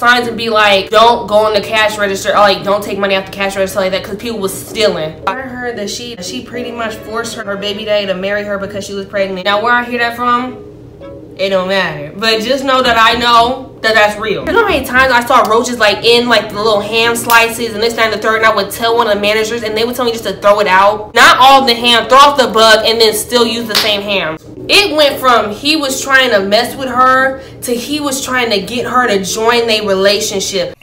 signs and be like, don't go on the cash register, or like don't take money off the cash register like that, because people was stealing. I heard that she pretty much forced her baby daddy to marry her because she was pregnant. Now where I hear that from, it don't matter, but just know that I know that that's real. You know how many times I saw roaches like in like the little ham slices and this, that, and the third, and I would tell one of the managers and they would tell me just to throw it out. Not all of the ham, throw off the bug and then still use the same ham. It went from he was trying to mess with her to he was trying to get her to join their relationship.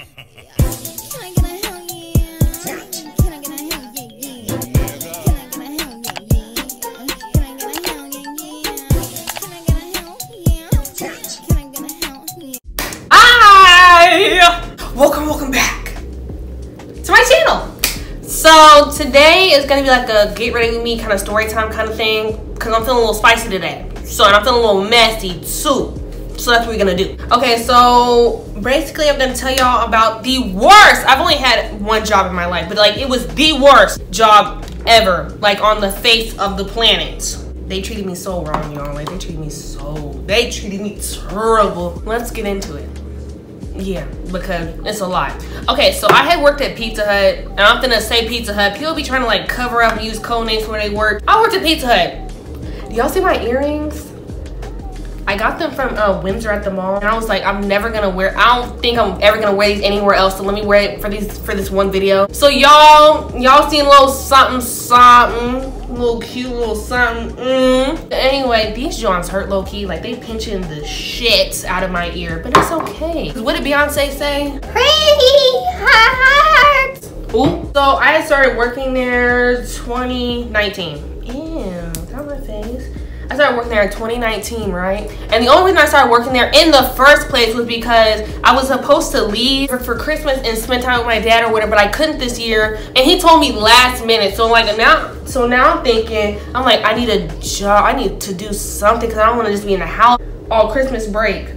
Welcome back to my channel. So today is gonna be like a get ready with me kind of story time kind of thing, because I'm feeling a little spicy today. So, and I'm feeling a little messy too. So that's what we're gonna do. Okay, so basically I'm gonna tell y'all about the worst. I've only had one job in my life, but like it was the worst job ever, like on the face of the planet. They treated me so wrong, y'all. Like they treated me terrible. Let's get into it. Yeah, because it's a lot. Okay, so I had worked at Pizza Hut, and I'm gonna say Pizza Hut. People be trying to like cover up and use code names where they work. I worked at Pizza Hut. Do y'all see my earrings? I got them from Windsor at the mall, and I was like, I'm never gonna wear. I don't think I'm ever gonna wear these anywhere else. So let me wear it for this one video. So y'all seen a little something, little cute little something. Anyway, these joints hurt low key. Like they pinching the shit out of my ear, but it's okay. What did Beyonce say? Pretty hurt. Ooh. So I had started working there 2019. Ew, got my face. I started working there in 2019, right? And the only reason I started working there in the first place was because I was supposed to leave for Christmas and spend time with my dad or whatever, but I couldn't this year. And he told me last minute. So like now I'm thinking, I'm like, I need a job. I need to do something because I don't want to just be in the house all Christmas break.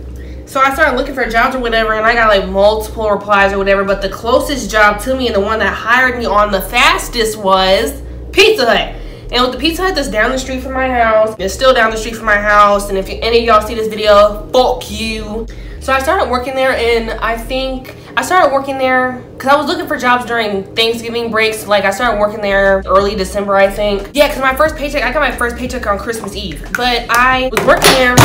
So I started looking for jobs or whatever, and I got like multiple replies or whatever. But the closest job to me and the one that hired me on the fastest was Pizza Hut. And with the Pizza Hut that's down the street from my house, it's still down the street from my house. And if any of y'all see this video, fuck you. So I started working there, and I think I started working there because I was looking for jobs during Thanksgiving breaks. Like I started working there early December, I think. Yeah, because my first paycheck, I got my first paycheck on Christmas Eve. But I was working there.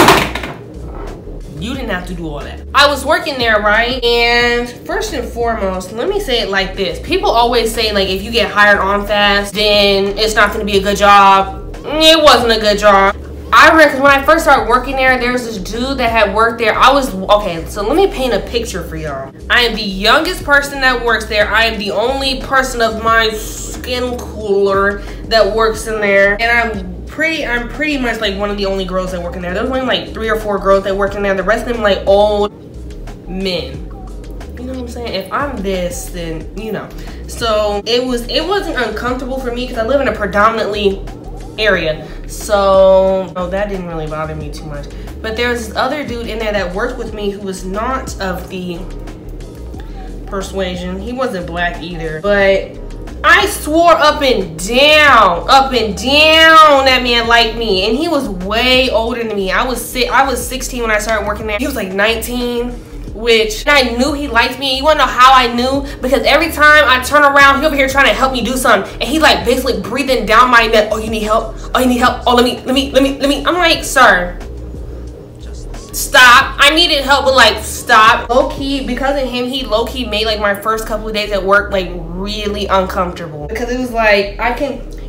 You didn't have to do all that. I was working there, right? And first and foremost, let me say it like this. People always say like if you get hired on fast, then it's not gonna be a good job. It wasn't a good job. I remember because when I first started working there, there was this dude that had worked there. Okay, so let me paint a picture for y'all. I am the youngest person that works there. I am the only person of my skin color that works in there. And I'm pretty much like one of the only girls that work in there. There's only like 3 or 4 girls that work in there. The rest of them like old men. You know what I'm saying? If I'm this, then you know. So it wasn't uncomfortable for me because I live in a predominantly area. So that didn't really bother me too much. But there was this other dude in there that worked with me who was not of the persuasion. He wasn't black either, but I swore up and down that man liked me, and he was way older than me. I was 16 when I started working there. He was like 19, which I knew he liked me. You wanna know how I knew? Because every time I turn around, he over here trying to help me do something, and he like basically breathing down my neck. Oh, you need help? Oh, you need help? Oh, let me. I'm like, sir, stop. I needed help, but like stop. Low-key, because of him, he low-key made like my first couple of days at work like really uncomfortable, because it was like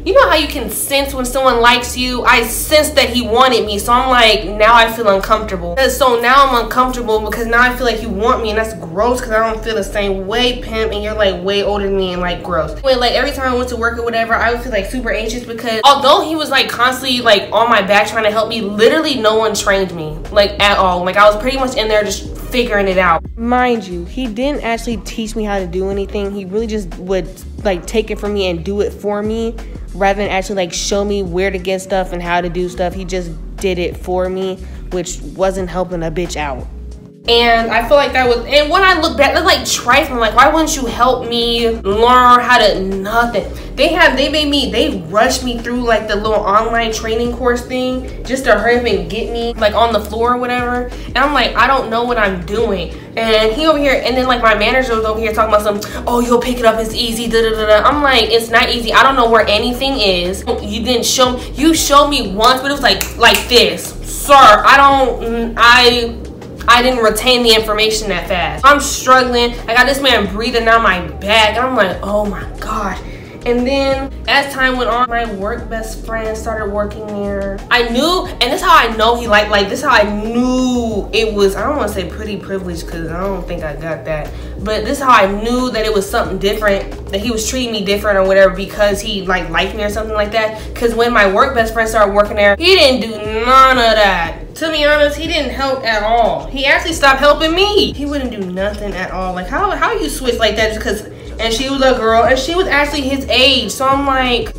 you know how you can sense when someone likes you? I sensed that he wanted me, so I'm like, now I feel uncomfortable. So now I'm uncomfortable because now I feel like you want me, and that's gross because I don't feel the same way, pimp, and you're like way older than me and like gross. But like every time I went to work or whatever, I would feel like super anxious because although he was like constantly like on my back trying to help me, literally no one trained me like at all. Like I was pretty much in there just figuring it out. Mind you, he didn't actually teach me how to do anything. He really just would like take it from me and do it for me, rather than actually like show me where to get stuff and how to do stuff. He just did it for me, which wasn't helping a bitch out. And I feel like that was, and when I look back, that's like trifling. Like, why wouldn't you help me learn how to nothing? They rushed me through like the little online training course thing just to hurry up and get me like on the floor or whatever. And I'm like, I don't know what I'm doing. And he over here, and then like my manager was over here talking about some, oh, you'll pick it up, it's easy, da da da da. I'm like, it's not easy. I don't know where anything is. You didn't show, you showed me once, but it was like this. Sir, I didn't retain the information that fast. I'm struggling. I got this man breathing down my back. And I'm like, oh my God. And then as time went on, my work best friend started working there. I knew, and this is how I know he like this is how I knew it was, I don't want to say pretty privileged because I don't think I got that. But this is how I knew that it was something different, that he was treating me different or whatever because he like liked me or something like that. Because when my work best friend started working there, he didn't do none of that. To be honest, he didn't help at all. He actually stopped helping me. He wouldn't do nothing at all. Like, how you switch like that just because, and she was a girl, and she was actually his age. So I'm like,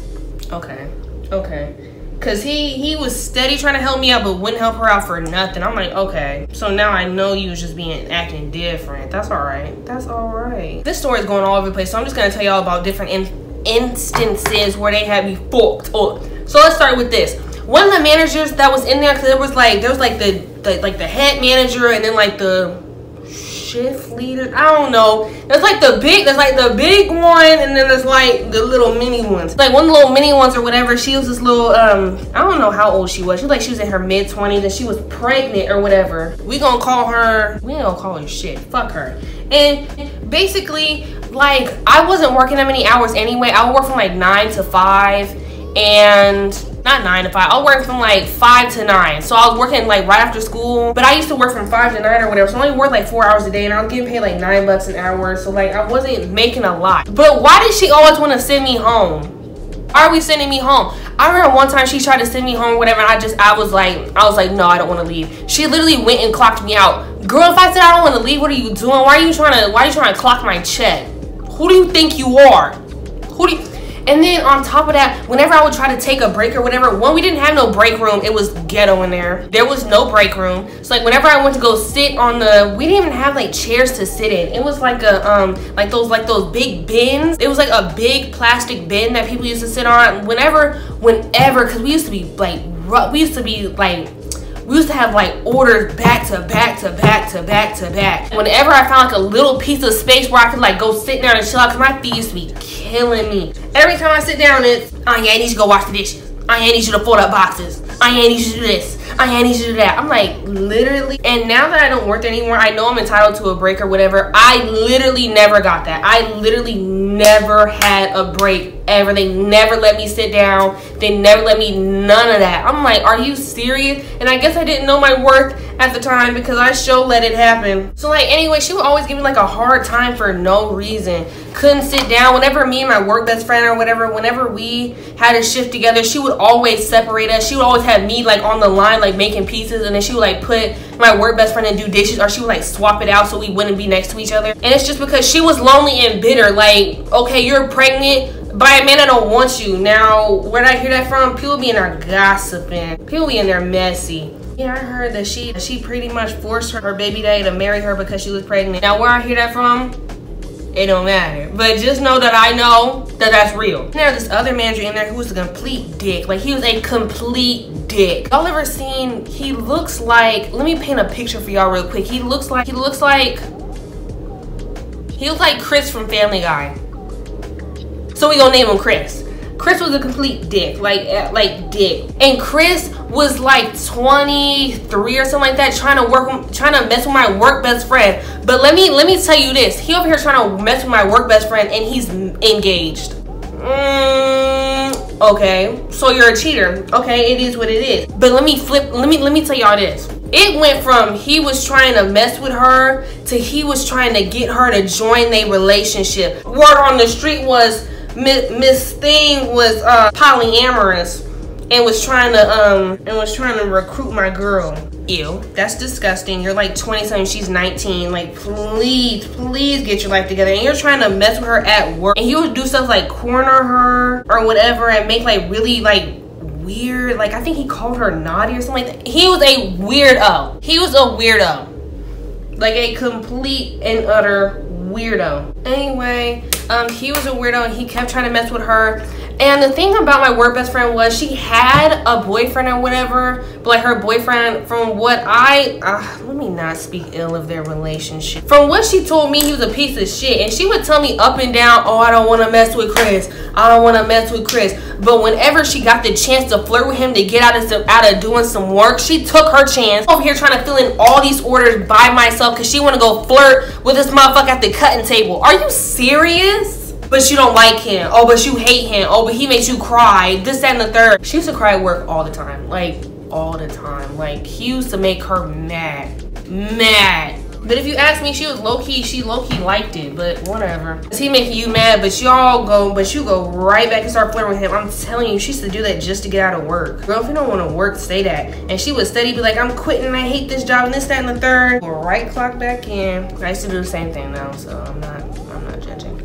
okay. Because he was steady trying to help me out, but wouldn't help her out for nothing. I'm like, okay. So now I know you was just acting different. That's all right. That's all right. This story is going all over the place, so I'm just going to tell y'all about different instances where they had me fucked up. So let's start with this. One of the managers that was in there, because there was like the head manager and then like the shift leader. I don't know. There's like the big one, and then there's like the little mini ones. Like one of the little mini ones or whatever. She was this little I don't know how old she was. She was in her mid-20s and she was pregnant or whatever. We ain't gonna call her shit. Fuck her. And basically, like, I wasn't working that many hours anyway. I would work from like 9 to 5 and not 9 to 5. I worked from like 5 to 9. So I was working like right after school. But I used to work from 5 to 9 or whatever. So I only worked like 4 hours a day, and I was getting paid like $9 an hour. So like I wasn't making a lot. But why did she always want to send me home? Why are we sending me home? I remember one time she tried to send me home or whatever, and I was like, no, I don't want to leave. She literally went and clocked me out. Girl, if I said I don't want to leave, what are you doing? Why are you trying to clock my check? Who do you think you are? And then on top of that, whenever I would try to take a break or whatever, one, we didn't have no break room. It was ghetto in there. There was no break room. So like whenever I went to go sit on we didn't even have like chairs to sit in. It was like a like those big bins. It was like a big plastic bin that people used to sit on. Whenever, because we used to have like orders back to back to back to back to back. Whenever I found like a little piece of space where I could like go sit down and chill out, because my feet used to be killing me. Every time I sit down, it's, oh yeah, I need you to go wash the dishes. I need you to fold up boxes. I need you to do this. I need you to do that. I'm like, literally. And now that I don't work there anymore, I know I'm entitled to a break or whatever. I literally never got that. I literally never had a break ever. They never let me sit down. They never let me none of that. I'm like, are you serious? And I guess I didn't know my worth at the time because I sure let it happen. So like, anyway, she would always give me like a hard time for no reason. Couldn't sit down. Whenever me and my work best friend or whatever, whenever we had a shift together, she would always separate us. She would always have me like on the line, like making pieces, and then she would like put my work best friend and do dishes, or she would like swap it out so we wouldn't be next to each other. And it's just because she was lonely and bitter. Like, okay, you're pregnant by a man that don't want you. Now, where did I hear that from? People be in there gossiping. People be in there messy. Yeah, I heard that she pretty much forced her baby daddy to marry her because she was pregnant. Now, where I hear that from, it don't matter. But just know that I know that that's real. There's this other manager in there who was a complete dick. Like, he was a complete dick. Y'all ever seen, he looks like, let me paint a picture for y'all real quick. He looks like Chris from Family Guy. So we gonna name him Chris. Chris was a complete dick, like dick. And Chris was like 23 or something like that, trying to mess with my work best friend. But let me tell you this: he over here trying to mess with my work best friend, and he's engaged. Okay, so you're a cheater. Okay, it is what it is. But let me tell y'all this. It went from he was trying to mess with her to he was trying to get her to join their relationship. Word on the street was Miss Thing was polyamorous and was trying to recruit my girl. Ew, that's disgusting. You're like 20-something, she's 19. Like, please get your life together. And you're trying to mess with her at work. And he would do stuff like corner her or whatever and make like really like weird, like I think he called her naughty or something like that. He was a weirdo. Like a complete and utter weirdo. Anyway, he was a weirdo and he kept trying to mess with her. And the thing about my work best friend was she had a boyfriend or whatever, but like her boyfriend, from what let me not speak ill of their relationship. From what she told me, he was a piece of shit. And she would tell me up and down, oh, I don't want to mess with Chris. I don't want to mess with Chris. But whenever she got the chance to flirt with him to get out of doing some work, she took her chance. Over here trying to fill in all these orders by myself because she want to go flirt with this motherfucker at the cutting table. Are you serious? But you don't like him. Oh, but you hate him. Oh, but he makes you cry. This, that, and the third. She used to cry at work all the time. Like, all the time. Like, he used to make her mad. Mad. But if you ask me, she low-key liked it. But whatever. Is he making you mad? But you go right back and start flirting with him. I'm telling you, she used to do that just to get out of work. Girl, if you don't want to work, say that. And she would steady be like, I'm quitting. I hate this job and this, that, and the third. Go right clock back in. I used to do the same thing now, so I'm not judging.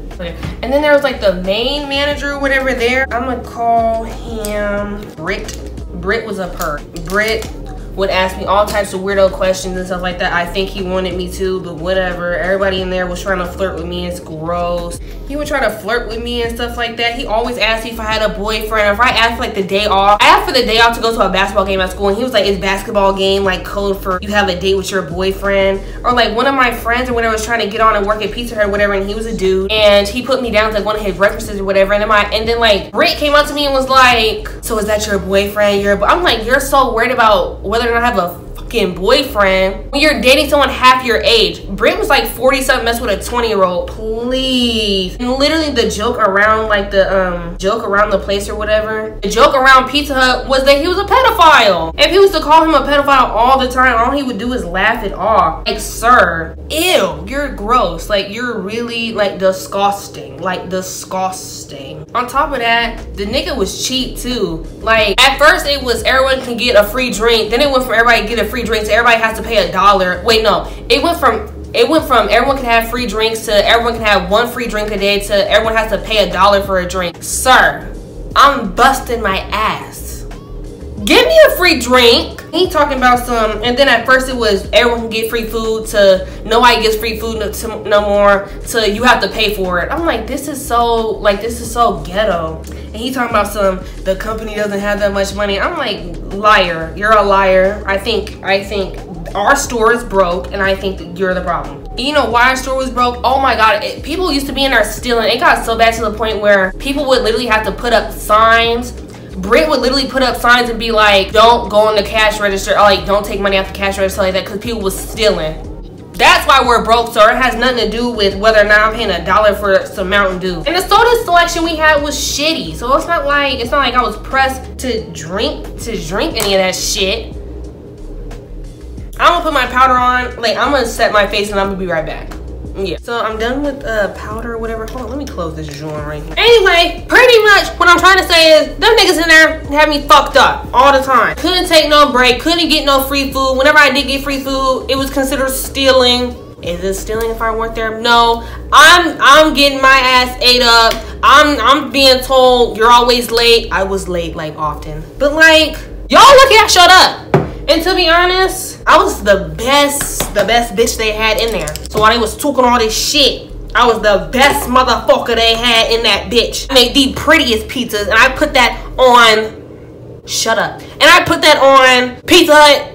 And then there was like the main manager or whatever there. I'm gonna call him Britt. Britt was a perk. Britt would ask me all types of weirdo questions and stuff like that. I think he wanted me to, but whatever. Everybody in there was trying to flirt with me. It's gross. He would try to flirt with me and stuff like that. He always asked me if I had a boyfriend. If I asked for like the day off. I asked for the day off to go to a basketball game at school, and he was like, is basketball game like code for you have a date with your boyfriend? Or like one of my friends or whatever was trying to get on and work at Pizza Hut or whatever, and he was a dude, and he put me down to like one of his breakfasts or whatever, and then like Britt came up to me and was like, so is that your boyfriend? I'm like, you're so worried about whether or not I have a fucking boyfriend when you're dating someone half your age. Britt was like 40 something, mess with a 20-year-old, please. And literally the joke around like the joke around the place or whatever, the joke around Pizza Hut was that he was a pedophile. If he was to call him a pedophile all the time, all he would do is laugh it off. Like, sir, ew, you're gross. Like, you're really like disgusting. Like, disgusting. On top of that, the nigga was cheap too. Like, at first it was everyone can get a free drink, then it went from everybody get a free drink to everybody has to pay $1. Wait, no, it went from everyone can have free drinks to everyone can have one free drink a day to everyone has to pay $1 for a drink. Sir, I'm busting my ass. Give me a free drink. He talking about some, and then at first it was everyone can get free food to nobody gets free food no more to you have to pay for it. I'm like, this is so ghetto. And he talking about some, the company doesn't have that much money. I'm like, liar, you're a liar. I think our store is broke, and I think that you're the problem. You know why our store was broke? Oh my god, people used to be in there stealing. It got so bad to the point where people would literally have to put up signs. Britt would literally put up signs and be like, don't go on the cash register, or like, don't take money off the cash register like that, because people was stealing. That's why we're broke, sir. It has nothing to do with whether or not I'm paying $1 for some Mountain Dew. And the soda selection we had was shitty, so it's not like I was pressed to drink any of that shit. I'm gonna put my powder on. Like, I'm gonna set my face and I'm gonna be right back. Yeah. So I'm done with powder or whatever. Hold on, let me close this joint right here. Anyway, pretty much what I'm trying to say is them niggas in there had me fucked up all the time. Couldn't take no break, couldn't get no free food. Whenever I did get free food, it was considered stealing. Is it stealing if I weren't there? No. I'm getting my ass ate up. I'm being told you're always late. I was late like often. But like, y'all lucky I showed up. And to be honest, I was the best bitch they had in there. So while they was talking all this shit, I was the best motherfucker they had in that bitch. I made the prettiest pizzas, and I put that on, shut up. And I put that on Pizza Hut.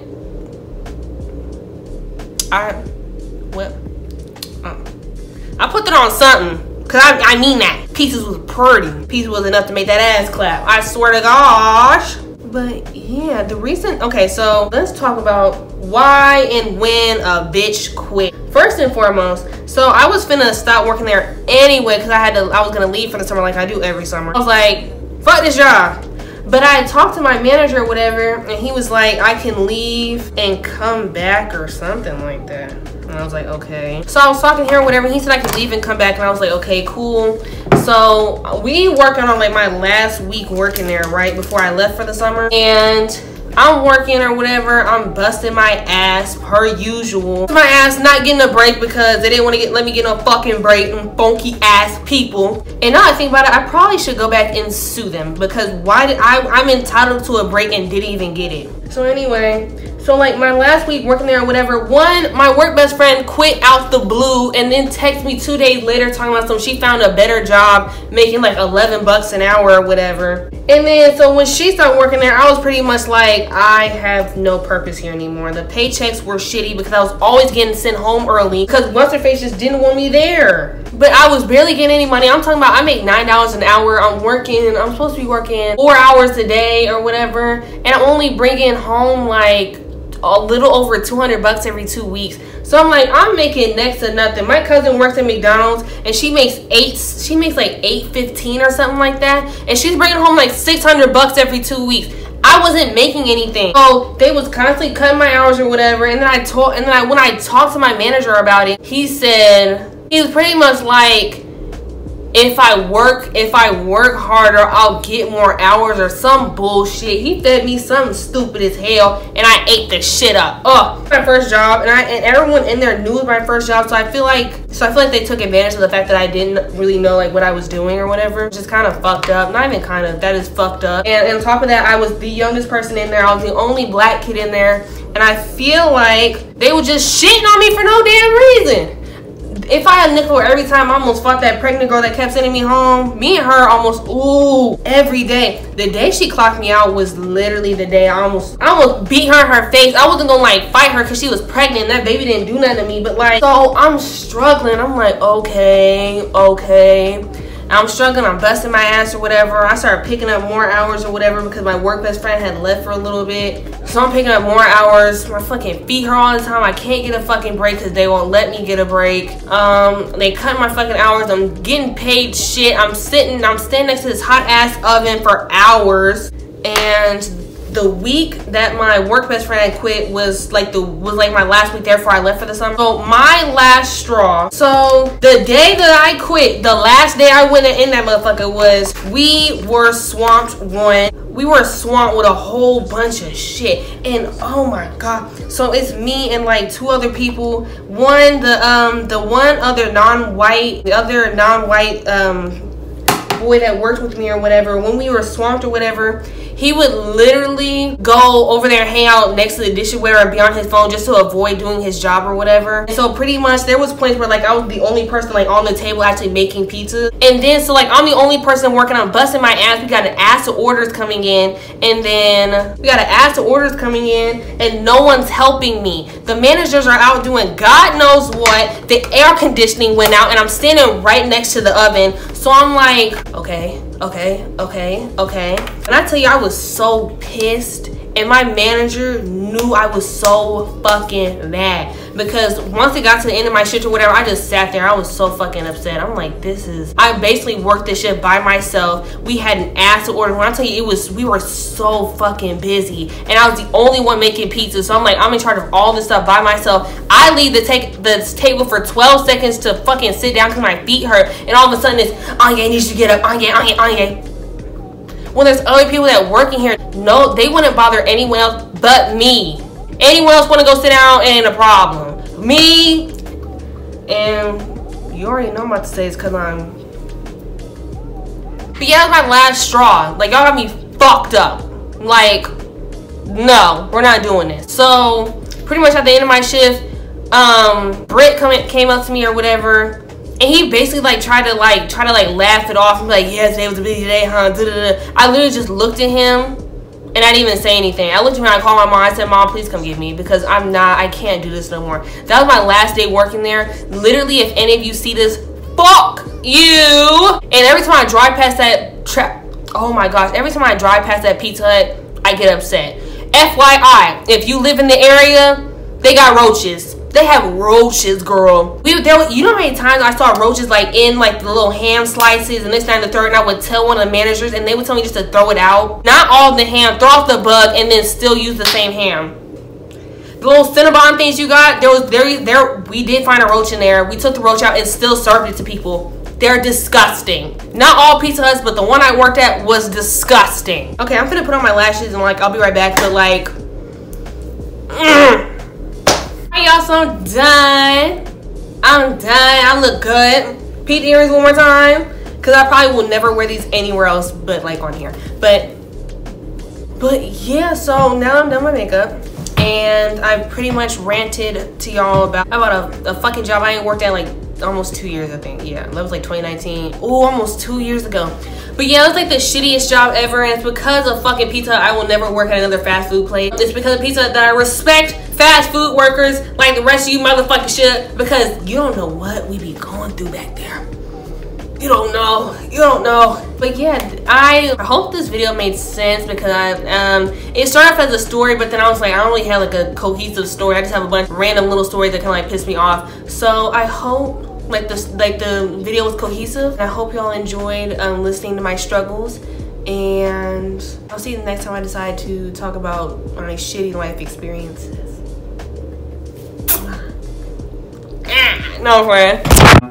I put that on something, cause I mean that. Pizzas was pretty. Pizza was enough to make that ass clap. I swear to gosh. But yeah, the reason, okay, so let's talk about why and when a bitch quit. First and foremost, so I was finna stop working there anyway because I was gonna leave for the summer like I do every summer. I was like, fuck this job. But I had talked to my manager or whatever, and he was like, I can leave and come back or something like that. And I was like, okay. So I was talking to him or whatever, and he said I could leave and come back, and I was like, okay, cool. So we working on like my last week working there right before I left for the summer, and I'm working or whatever. I'm busting my ass per usual. My ass not getting a break because they didn't want to let me get no fucking break, and funky ass people. And now I think about it, I probably should go back and sue them because why did I'm entitled to a break and didn't even get it. So anyway, so like my last week working there or whatever, my work best friend quit out the blue and then texted me 2 days later talking about some she found a better job making like 11 bucks an hour or whatever. And then so when she started working there, I was pretty much like, I have no purpose here anymore. The paychecks were shitty because I was always getting sent home early because what's her face just didn't want me there. But I was barely getting any money. I'm talking about I make $9 an hour. I'm supposed to be working 4 hours a day or whatever, and I'm only bringing home like a little over 200 bucks every 2 weeks. So I'm like, I'm making next to nothing. My cousin works at McDonald's and she makes like $8.15 or something like that, and she's bringing home like 600 bucks every 2 weeks. I wasn't making anything. So they was constantly cutting my hours or whatever, and then when I talked to my manager about it, he was pretty much like, if I work harder, I'll get more hours or some bullshit. He fed me something stupid as hell, and I ate the shit up. My first job, and everyone in there knew it was my first job. So I feel like they took advantage of the fact that I didn't really know like what I was doing or whatever. Which is kind of fucked up. Not even kind of. That is fucked up. And on top of that, I was the youngest person in there. I was the only black kid in there, and I feel like they were just shitting on me for no damn reason. If I had a nickel every time I almost fought that pregnant girl that kept sending me home, me and her almost, every day. The day she clocked me out was literally the day I almost beat her in her face. I wasn't gonna like fight her because she was pregnant and that baby didn't do nothing to me. But like, so I'm struggling. I'm like, okay. I'm struggling, I'm busting my ass or whatever. I started picking up more hours or whatever because my work best friend had left for a little bit. So I'm picking up more hours. My fucking feet hurt all the time. I can't get a fucking break because they won't let me get a break. They cut my fucking hours. I'm getting paid shit. I'm standing next to this hot ass oven for hours. And the week that my work best friend had quit was like my last week there before I left for the summer. So my last straw. So the day that I quit, the last day I went in that motherfucker was, we were swamped with a whole bunch of shit. And oh my god. So it's me and like 2 other people. The other non-white boy that worked with me or whatever, when we were swamped or whatever, he would literally go over there and hang out next to the dishware and be on his phone just to avoid doing his job or whatever. And so pretty much there was points where like I was the only person like on the table actually making pizza. And then so like I'm the only person working, I'm busting my ass. We got an ass of orders coming in, and no one's helping me. The managers are out doing God knows what. The air conditioning went out and I'm standing right next to the oven. So I'm like, okay. And I tell you, I was so pissed, and my manager knew I was so fucking mad because once it got to the end of my shift or whatever, I just sat there. I was so fucking upset. I'm like, I basically worked this shit by myself. We had an ass of orders. When I tell you, we were so fucking busy, and I was the only one making pizza. So I'm like, I'm in charge of all this stuff by myself. I leave the table for 12 seconds to fucking sit down because my feet hurt, and all of a sudden it's, Anya needs to get up, Anya. When there's other people that work in here, no, they wouldn't bother anyone else but me. Anyone else want to go sit down, it ain't a problem. Me, and you already know I'm about to say it's because I'm. But yeah, that's my last straw. Like, y'all got me fucked up. Like, no, we're not doing this. So pretty much at the end of my shift, Britt came up to me or whatever. And he basically like tried to laugh it off and be like, yeah, today was a busy day, huh? I literally just looked at him and I didn't even say anything. I looked at him and I called my mom. I said, Mom, please come get me because I can't do this no more. That was my last day working there. Literally, if any of you see this, fuck you. And every time I drive past that oh my gosh, every time I drive past that Pizza Hut, I get upset. FYI, if you live in the area, they got roaches. They have roaches, girl. You know how many times I saw roaches like in like the little ham slices and this, that, and the third, and I would tell one of the managers and they would tell me just to throw it out. Not all of the ham, throw off the bug and then still use the same ham. The little Cinnabon things you got, we did find a roach in there. We took the roach out and still served it to people. They're disgusting. Not all Pizza Huts, but the one I worked at was disgusting. Okay, I'm gonna put on my lashes and like I'll be right back, but like y'all, so I'm done. I look good. Peep the earrings one more time because I probably will never wear these anywhere else but like on here. But But yeah, so now I'm done with makeup, and I pretty much ranted to y'all about a fucking job I ain't worked at like almost 2 years, I think. Yeah, that was like 2019. Oh, almost 2 years ago. But yeah, it was like the shittiest job ever, and it's because of fucking pizza. I will never work at another fast food place. It's because of pizza that I respect fast food workers like the rest of you motherfuckers should, because you don't know what we be going through back there. You don't know. You don't know. But yeah, I hope this video made sense, because it started off as a story, but then I was like, I don't really have like a cohesive story. I just have a bunch of random little stories that kind of like piss me off. So I hope the video was cohesive, and I hope y'all enjoyed listening to my struggles, and I'll see you the next time I decide to talk about my shitty life experiences. No, friend.